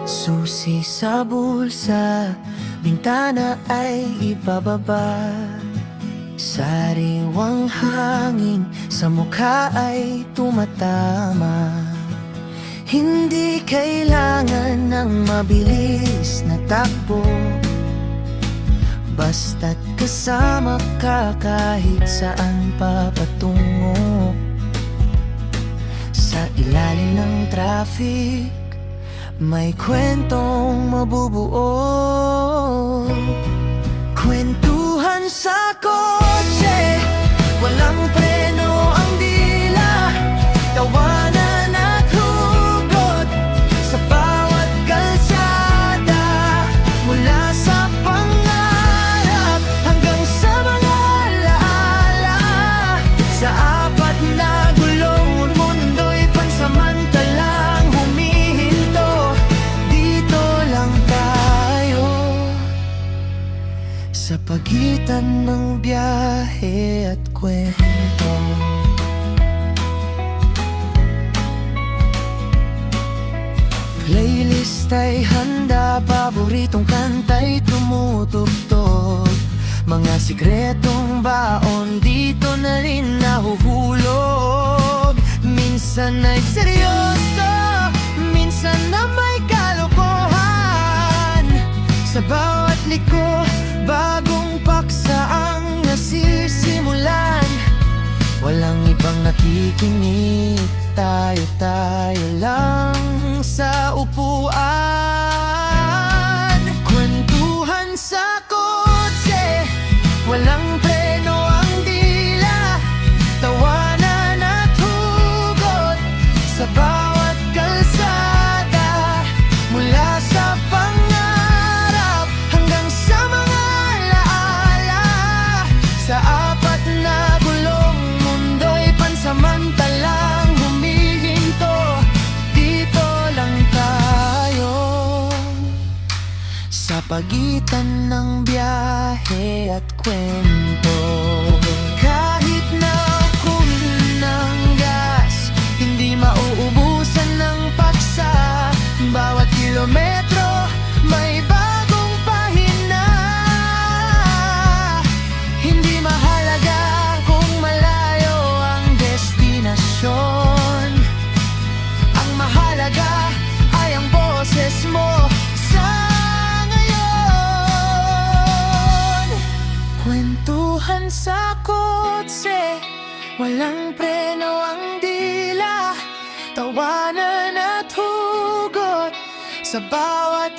Susi sa bulsa, bintana ay ibababa. Sariwang hangin sa mukha ay tumatama. Hindi kailangan ng mabilis na takbo, basta't kasama ka kahit saan pa patungo. Sa ilalim ng traffic, may kwentong mabubuo. Kwentuhan sa kotse, walang preno ang dila. Tawanan at hugot sa bawat kalsada. Mula sa pangarap hanggang sa mga alaala. Sa apat na gulong mundo'y pansamantalang humihinto. Dito lang tayo, sa pagitan ng biyahe at kwento. Playlist ay handa, paboritong kanta'y tumutugtog. Mga sikretong baon dito na rin nahuhulog. Minsan ay seryoso, minsan na may kalokohan. Sa bawat liko, bagong paksa ang nasisimulan. Walang ibang nakikinig, tayo-tayo lang sa upuan. Kwentuhan sa kotse, walang preno ang dila. Tawanan at hugot sa bawat kalsada. Mula sa pangarap hanggang sa mga alaala. Sa apat na gulong mundo'y pansamantalang humihinto. Dito lang tayo, sa pagitan ng biyahe at kwento. Kahit na puno ng gas, hindi mauubusan ng paksa. Bawat kilometro may bagong pahina. Hindi mahalaga kung malayo ang destinasyon. Ang mahalaga ay ang boses mo sa ngayon. Kwentuhan sa kotse, walang preno ang dila. Tawanan at hugot sa bawat